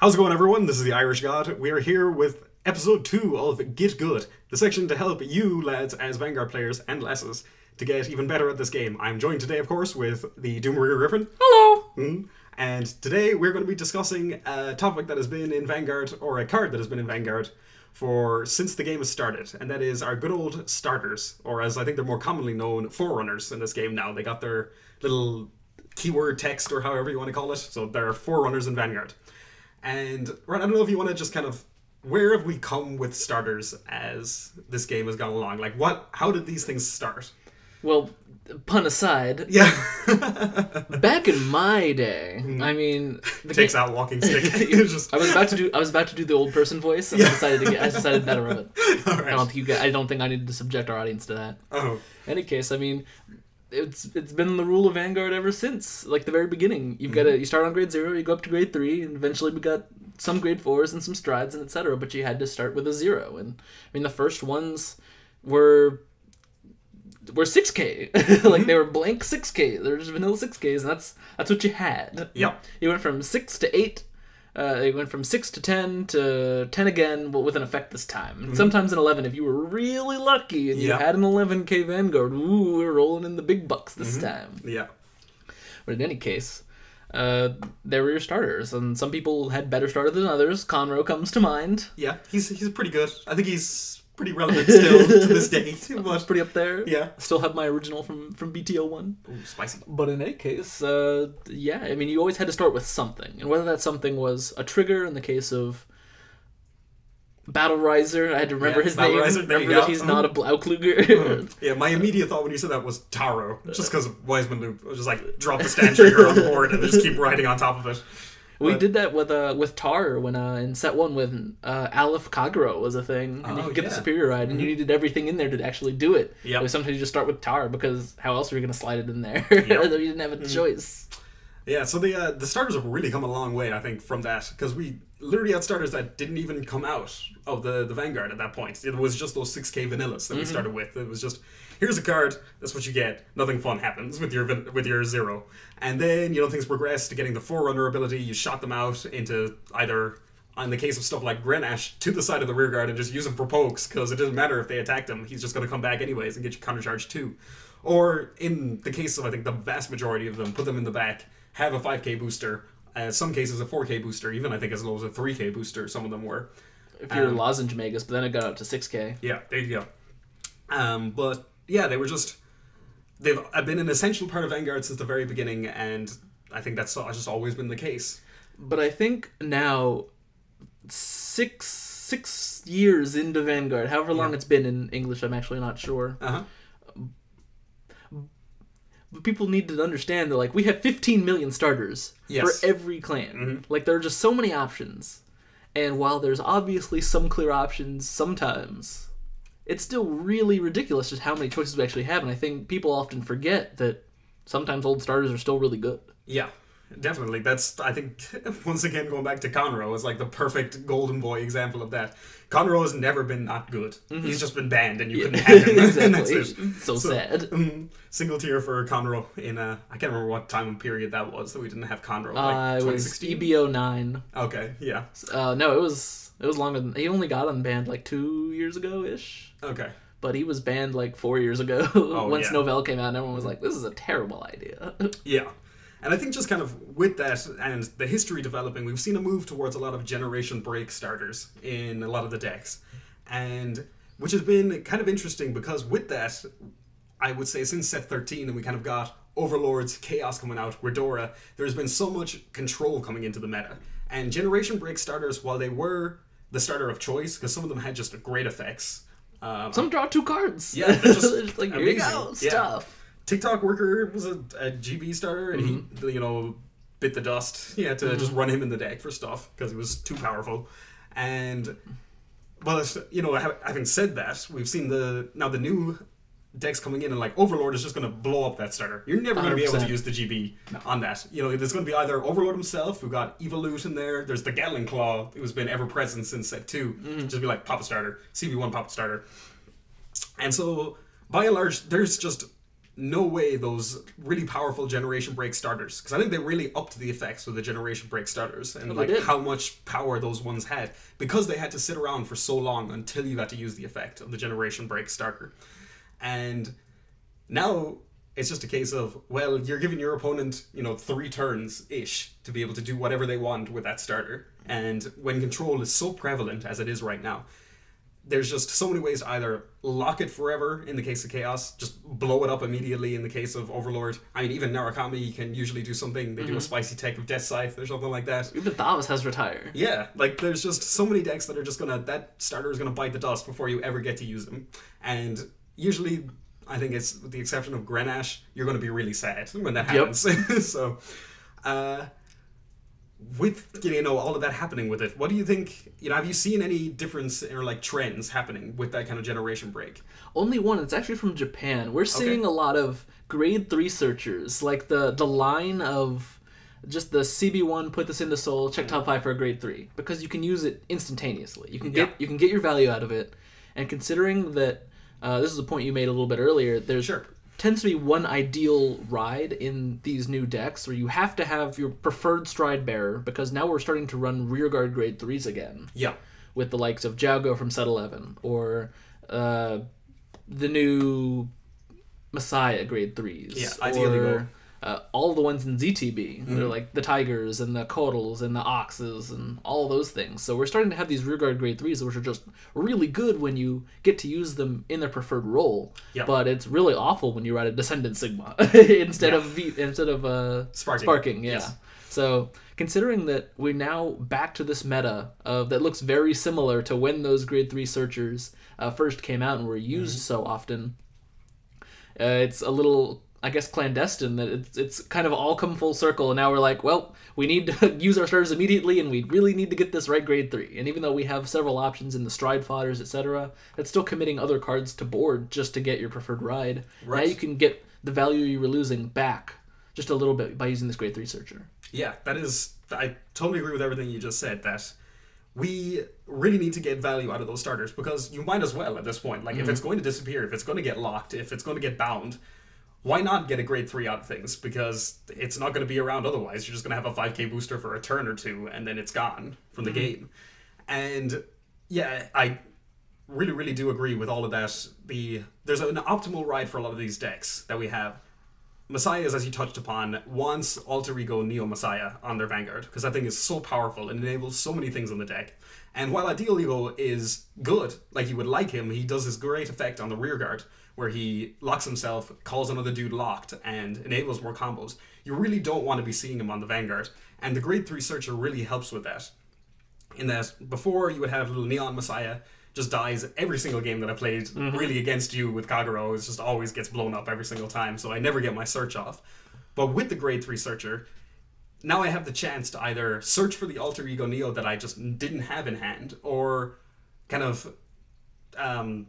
How's it going, everyone? This is the Irish God. We are here with episode 2 of Git Good, the section to help you lads as Vanguard players and lasses to get even better at this game. I'm joined today, of course, with the Doom Warrior Griffin. Hello! And today we're going to be discussing a topic that has been in Vanguard, or a card that has been in Vanguard, since the game has started, and that is our good old starters, or as I think they're more commonly known, forerunners in this game now. They got their little keyword text, or however you want to call it, so they're forerunners in Vanguard. And, Ron, I don't know if you want to just kind of, where have we come with starters as this game has gone along? Like, how did these things start? Well, pun aside, Yeah. back in my day, I mean, Takes out walking stick. It's just... I was about to do the old person voice, and I decided better of it. All right. I don't think I needed to subject our audience to that. Oh. In any case, I mean, it's been the rule of Vanguard ever since, like the very beginning. You start on grade 0, you go up to grade 3, and eventually we got some grade 4s and some strides and etc. But you had to start with a 0, and I mean the first ones were 6K, like they were blank 6K. They were just vanilla 6Ks, and that's what you had. Yep. You went from 6 to 8. It went from 6 to 10 to 10 again, but with an effect this time. And sometimes an 11 if you were really lucky and you had an 11K Vanguard. Ooh, we're rolling in the big bucks this time. Yeah. But in any case, there were your starters, and some people had better starters than others. Conroe comes to mind. Yeah, he's pretty good. I think he's pretty relevant still to this day. But pretty up there. Yeah. Still have my original from BTO1. Ooh, spicy. But in any case, yeah, I mean, you always had to start with something. And whether that something was a trigger in the case of Battle Riser, I had to remember his name. Remember that he's not a Blaukluger. Yeah, my immediate thought when you said that was Taro. Just because of Wiseman Loop. I was just like, drop the stand trigger on the board and just keep riding on top of it. We did that with Tar when in set 1 when Aleph Kagero was a thing, and you could get the superior ride, and you needed everything in there to actually do it. Yep. Sometimes you just start with Tar, because how else were you going to slide it in there? You didn't have a choice. Yeah, so the starters have really come a long way, I think, from that, because we literally had starters that didn't even come out of the Vanguard at that point. It was just those 6K vanillas that we started with. It was just, here's a card, that's what you get, nothing fun happens with your 0. And then, things progress to getting the Forerunner ability, you shot them out into either, in the case of stuff like Grenache, to the side of the rear guard and just use him for pokes, because it doesn't matter if they attacked him, he's just going to come back anyways and get you countercharge too. Or, in the case of, I think, the vast majority of them, put them in the back, have a 5K booster, some cases a 4K booster, even I think as low as a 3K booster, some of them were. If you're Lozenge Magus, but then it got up to 6K. Yeah, there you go. But, yeah, they've been an essential part of Vanguard since the very beginning, and I think that's just always been the case. But I think now, 6 years into Vanguard, however long it's been in English, I'm actually not sure. But people need to understand that, like, we have 15 million starters for every clan. Like, there are just so many options. And while there's obviously some clear options sometimes, it's still really ridiculous just how many choices we actually have. And I think people often forget that sometimes old starters are still really good. Yeah, definitely. That's, I think, once again, going back to Conroe is like the perfect golden boy example of that. Conroe has never been not good. He's just been banned and you couldn't have him. Exactly. And that's it. So sad. Single tier for Conroe in, I can't remember what time period that was that we didn't have Conroe. Like it was EBO 9. Okay, yeah. No, it was longer than, he only got unbanned like 2 years ago-ish. Okay. But he was banned like 4 years ago once Novell came out, and everyone was like, this is a terrible idea. Yeah. And I think just kind of with that and the history developing, we've seen a move towards a lot of generation break starters in a lot of the decks. And which has been kind of interesting because with that, I would say since set 13 and we kind of got Overlords, Chaos coming out, Redora, there's been so much control coming into the meta. And generation break starters, while they were the starter of choice, because some of them had just great effects. Some draw 2 cards. Yeah, they're just like, here you go, stuff. TikTok Worker was a GB starter, and he, bit the dust. You had to just run him in the deck for stuff, because he was too powerful. And, well, having said that, we've seen the new decks coming in, and, like, Overlord is just going to blow up that starter. You're never going to be able to use the GB on that. There's going to be either Overlord himself, who got Evolute in there, there's the Gatling Claw, who's been ever-present since set 2. Just be like, pop a starter, CB1 pop a starter. And so, by and large, there's just no way those really powerful Generation Break starters, because I think they really upped the effects with the Generation Break starters and like how much power those ones had, because they had to sit around for so long until you got to use the effect of the Generation Break starter. And now it's just a case of, well, you're giving your opponent, 3 turns-ish to be able to do whatever they want with that starter. And when control is so prevalent as it is right now, there's just so many ways to either lock it forever in the case of Chaos, just blow it up immediately in the case of Overlord. I mean, even Narukami can usually do something. They do a spicy tech of Death Scythe or something like that. Even Thavas has Retire. Yeah, like there's just so many decks that are just that starter is gonna bite the dust before you ever get to use them. And usually, I think it's with the exception of Grenache, you're gonna be really sad when that happens. Yep. So, with all of that happening with it, what do you think? Have you seen any difference or like trends happening with that kind of Generation Break? Only one. It's actually from Japan. We're seeing a lot of grade 3 searchers, like the line of just the CB1, put this into Soul, check top 5 for a grade 3, because you can use it instantaneously. You can get your value out of it, and considering that this is a point you made a little bit earlier, there's tends to be one ideal ride in these new decks where you have to have your preferred stride bearer, because now we're starting to run rearguard grade 3s again. Yeah. With the likes of Jago from Set 11, or the new Messiah grade 3s. Yeah, ideally all the ones in ZTB. They're like the Tigers and the Kodals and the Oxes and all those things. So we're starting to have these rearguard grade 3s, which are just really good when you get to use them in their preferred role. Yep. But it's really awful when you ride a Descendant Sigma instead of Sparking. Yeah. Yes. So considering that we're now back to this meta that looks very similar to when those grade 3 searchers first came out and were used so often, it's a little, I guess, clandestine that it's kind of all come full circle, and now we're like, well, we need to use our starters immediately, and we really need to get this right grade 3. And even though we have several options in the stride fodders, etc., that's still committing other cards to board just to get your preferred ride. Right. Now you can get the value you were losing back just a little bit by using this grade 3 searcher. Yeah, I totally agree with everything you just said, that we really need to get value out of those starters, because you might as well at this point. Like, if it's going to disappear, if it's going to get locked, if it's going to get bound, why not get a grade 3 out of things? Because it's not going to be around otherwise. You're just going to have a 5k booster for a turn or two, and then it's gone from the game. And yeah, I really, really do agree with all of that. There's an optimal ride for a lot of these decks that we have. Messiahs, as you touched upon, wants Alter Ego Neo Messiah on their Vanguard, because that thing is so powerful and enables so many things on the deck. And while Ideal Ego is good, like you would like him, he does his great effect on the rearguard, where he locks himself, calls another dude locked, and enables more combos. You really don't want to be seeing him on the Vanguard, and the grade 3 searcher really helps with that. In that, before you would have little Neon Messiah, just dies every single game that I played really against you with Kagero. It just always gets blown up every single time, so I never get my search off. But with the grade 3 searcher, now I have the chance to either search for the Alter Ego Neo that I just didn't have in hand, or kind of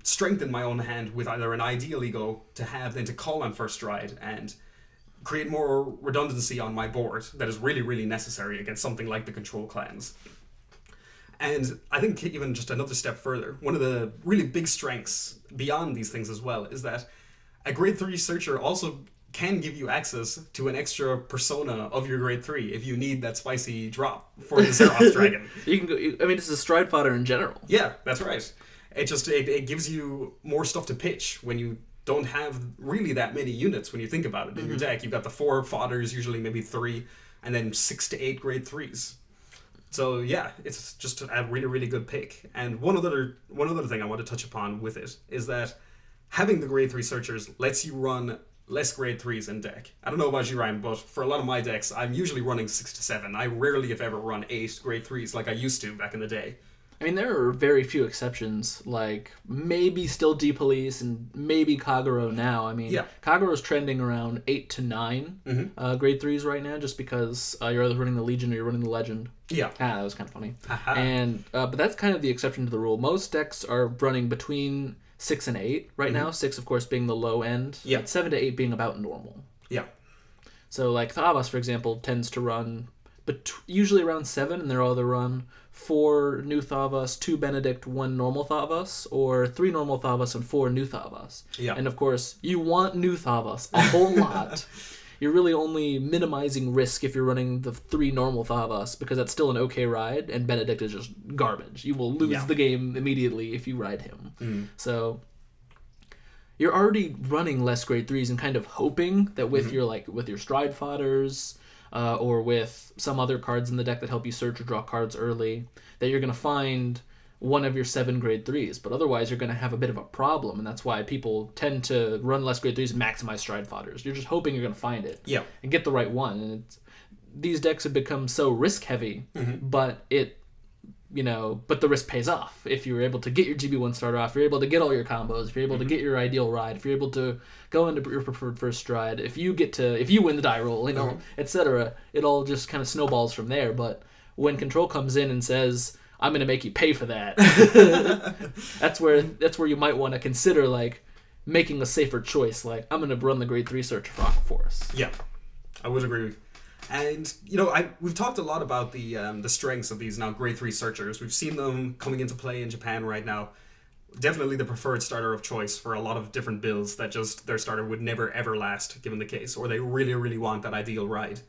strengthen my own hand with either an Ideal Ego to have then to call on first stride and create more redundancy on my board that is really, really necessary against something like the Control Clans. And I think even just another step further, one of the really big strengths beyond these things as well is that a grade 3 searcher also can give you access to an extra persona of your grade 3 if you need that spicy drop for the Xerox Dragon. You can go, I mean, it's a stride fodder in general. Yeah, that's right. It gives you more stuff to pitch when you don't have really that many units when you think about it in your deck. You've got the 4 fodders, usually maybe 3, and then 6 to 8 grade 3s. So yeah, it's just a really, really good pick. And one other thing I want to touch upon with it is that having the grade 3 searchers lets you run less grade 3s in deck. I don't know about you, Ryan, but for a lot of my decks, I'm usually running 6 to 7. I rarely, if ever, run 8 grade 3s like I used to back in the day. I mean, there are very few exceptions, like maybe still D-Police and maybe Kagero now. I mean, Kagero's trending around 8 to 9 grade 3s right now, just because you're either running the Legion or you're running the Legend. Yeah. That was kind of funny. And but that's kind of the exception to the rule. Most decks are running between 6 and 8 right now. 6, of course, being the low end. Yeah. 7 to 8 being about normal. Yeah. So, like, Thavas, for example, tends to run but usually around 7, and they're either run 4 new Thavas, 2 Benedict, 1 normal Thavas, or 3 normal Thavas and 4 new Thavas. Yeah. And of course, you want new Thavas a whole lot. You're really only minimizing risk if you're running the 3 normal Thavas, because that's still an okay ride, and Benedict is just garbage. You will lose the game immediately if you ride him. So you're already running less grade 3s and kind of hoping that with your stride fodders, or with some other cards in the deck that help you search or draw cards early, that you're going to find one of your 7 grade 3s. But otherwise, you're going to have a bit of a problem, and that's why people tend to run less grade 3s and maximize stride fodders. You're just hoping you're going to find it and get the right one. And these decks have become so risk-heavy, but but the risk pays off. If you're able to get your GB1 starter off, you're able to get all your combos, if you're able to get your ideal ride, if you're able to go into your preferred first stride, if you win the die roll, etc., it all just kind of snowballs from there. But when control comes in and says, I'm going to make you pay for that, that's where you might want to consider like making a safer choice. Like, I'm going to run the grade 3 search for Aqua Force. Yeah, I would agree. And we've talked a lot about the strengths of these now grade 3 searchers. We've seen them coming into play in Japan right now. Definitely the preferred starter of choice for a lot of different builds that just their starter would never ever last given the case, or they really really want that ideal ride.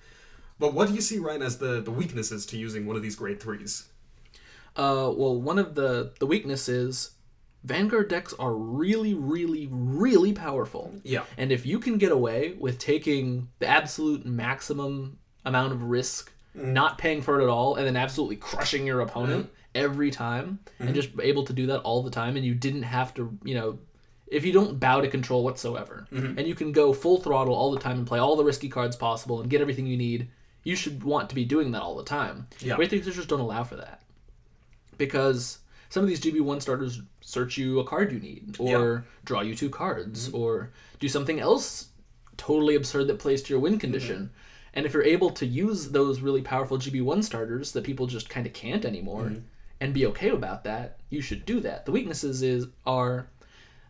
But what do you see, Ryan, as the weaknesses to using one of these grade 3s? Well, one of the weaknesses, Vanguard decks are really, really, really powerful. Yeah. And if you can get away with taking the absolute maximum amount of risk, not paying for it at all, and then absolutely crushing your opponent every time, and just able to do that all the time, and you didn't have to, if you don't bow to control whatsoever, and you can go full throttle all the time and play all the risky cards possible and get everything you need, you should want to be doing that all the time. Yeah. Grade 3 searchers don't allow for that. Because some of these GB1 starters search you a card you need, or draw you 2 cards, or do something else totally absurd that plays to your win condition. And if you're able to use those really powerful GB1 starters that people just kind of can't anymore, and be okay about that, you should do that. The weaknesses are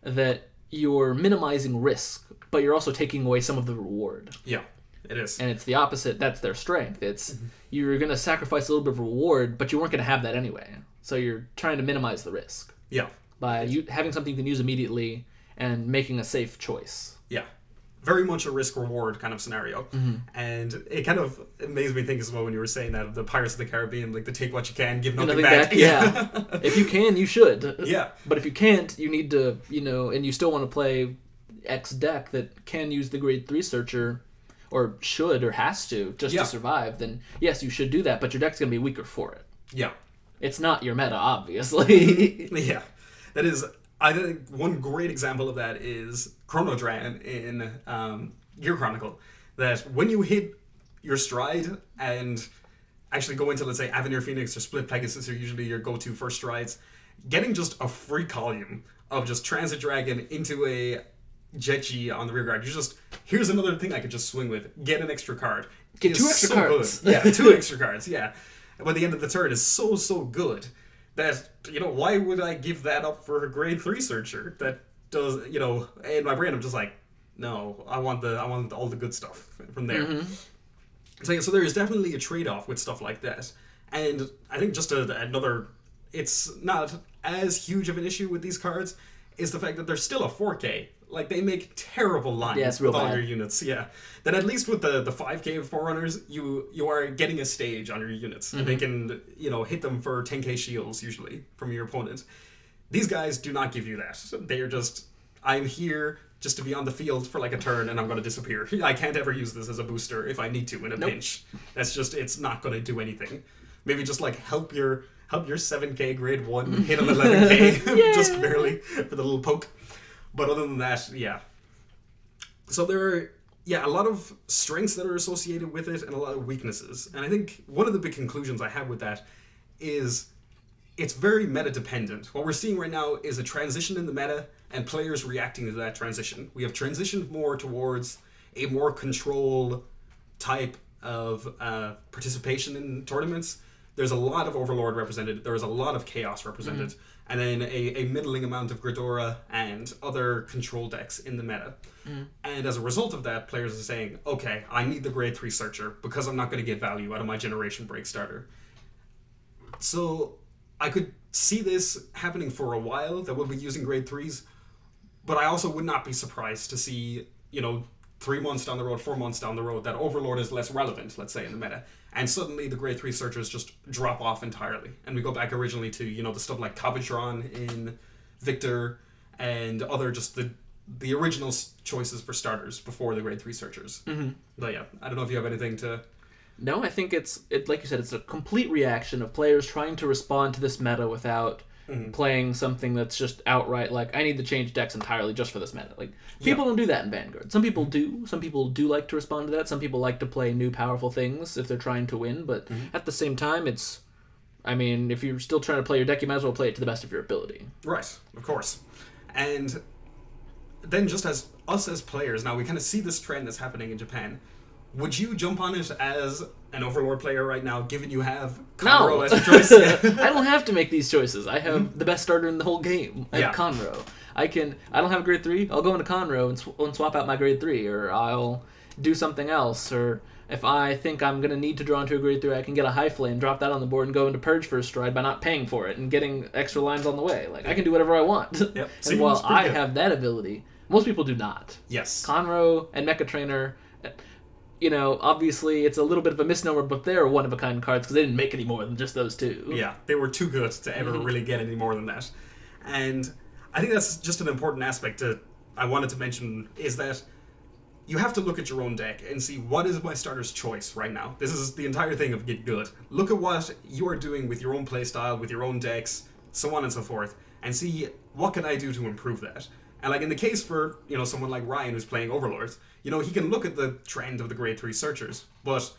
that you're minimizing risk, but you're also taking away some of the reward. Yeah, it is. And it's the opposite. That's their strength. It's you're going to sacrifice a little bit of reward, but you weren't going to have that anyway. So you're trying to minimize the risk. Yeah. By having something you can use immediately and making a safe choice. Yeah. Very much a risk-reward kind of scenario. And it kind of amazed me think as well when you were saying that, the Pirates of the Caribbean, like the take what you can, give nothing back. Yeah. If you can, you should. Yeah. But if you can't, you need to, and you still want to play X deck that can use the grade 3 searcher, or should, or has to, just to survive, then yes, you should do that, but your deck's going to be weaker for it. Yeah. It's not your meta, obviously. Yeah. That is, I think one great example of that is Chrono Dran in Gear Chronicle. That when you hit your stride and actually go into, let's say, Avenir Phoenix or Split Pegasus are usually your go-to first strides, getting just a free column of just Transit Dragon into a Jet G on the rear guard. You just, here's another thing I could just swing with. Get an extra card. Get 2 extra cards. Good. Yeah, 2 extra cards, yeah. By the end of the turn is so good that, why would I give that up for a grade 3 searcher that does, in my brain I'm just like, no, I want all the good stuff from there. So there is definitely a trade-off with stuff like that. And I think just another, it's not as huge of an issue with these cards, is the fact that they're still a 4K. Like, they make terrible lines with all your units. Yeah. Then at least with the 5K Forerunners, you are getting a stage on your units. And they can, hit them for 10k shields, usually, from your opponent. These guys do not give you that. They are just, I'm here just to be on the field for like a turn, and I'm going to disappear. I can't ever use this as a booster if I need to in a pinch. That's just, it's not going to do anything. Maybe just, like, help your 7k grade 1 hit an 11k, just barely, for the little poke. But other than that, yeah. So there are, a lot of strengths that are associated with it and a lot of weaknesses. And I think one of the big conclusions I have with that is it's very meta-dependent. What we're seeing right now is a transition in the meta and players reacting to that transition. We have transitioned more towards a more control type of participation in tournaments. there's a lot of Overlord represented, there's a lot of Chaos represented, and then a middling amount of Gridora and other control decks in the meta. And as a result of that, players are saying, okay, I need the Grade 3 Searcher because I'm not going to get value out of my Generation Break starter. So I could see this happening for a while, that we'll be using Grade 3s, but I also would not be surprised to see, 3 months down the road, 4 months down the road, that Overlord is less relevant, let's say, in the meta. And suddenly the Grade 3 Searchers just drop off entirely. And we go back originally to, the stuff like Cabotron in Victor and other just the original choices for starters before the Grade 3 Searchers. But yeah, I don't know if you have anything to... No, I think it's like you said, it's a complete reaction of players trying to respond to this meta without playing something that's just outright like, I need to change decks entirely just for this meta. Like, people don't do that in Vanguard. Some people do. Some people do like to respond to that. Some people like to play new powerful things if they're trying to win. But at the same time, if you're still trying to play your deck, you might as well play it to the best of your ability. Right, of course. And then just as us as players, now we kind of see this trend that's happening in Japan. Would you jump on it as an Overlord player right now, given you have Conroe as a choice? I don't have to make these choices. I have the best starter in the whole game. I have Conroe. I don't have a Grade 3, I'll go into Conroe and swap out my Grade 3, or I'll do something else, or if I think I'm going to need to draw into a Grade 3, I can get a High Flame, drop that on the board, and go into Purge for a stride by not paying for it and getting extra lines on the way. Like, I can do whatever I want. Yep. And while I have that ability, most people do not. Yes. Conroe and Mecha Trainer... obviously it's a little bit of a misnomer, but they're one-of-a-kind cards because they didn't make any more than just those two. Yeah, they were too good to ever really get any more than that. And I think that's just an important aspect I wanted to mention, is that you have to look at your own deck and see, what is my starter's choice right now? This is the entire thing of Git Gud. Look at what you are doing with your own playstyle, with your own decks, so on and so forth, and see, what can I do to improve that? And like in the case for, someone like Ryan who's playing Overlords, he can look at the trend of the Grade 3 Searchers, but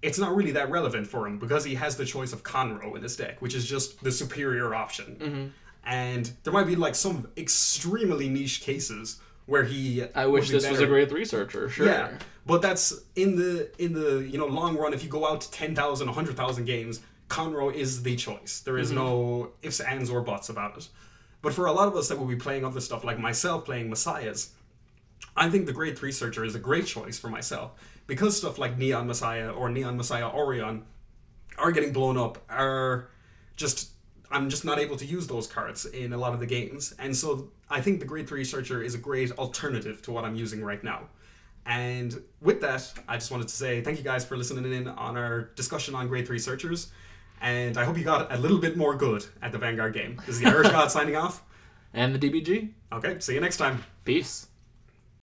it's not really that relevant for him because he has the choice of Conroe in his deck, which is just the superior option. And there might be like some extremely niche cases where I wish this was a Grade 3 Searcher, sure. Yeah, but that's in the long run. If you go out to 10,000, 100,000 games, Conroe is the choice. There is no ifs, ands, or buts about it. But for a lot of us that will be playing other stuff, like myself playing Messiahs, I think the Grade 3 Searcher is a great choice for myself. Because stuff like Neon Messiah or Neon Messiah Orion are getting blown up, I'm just not able to use those cards in a lot of the games. And so I think the Grade 3 Searcher is a great alternative to what I'm using right now. And with that, I just wanted to say thank you guys for listening in on our discussion on Grade 3 Searchers. And I hope you got a little bit more good at the Vanguard game. This is the Irish God signing off. And the DBG. Okay, see you next time. Peace.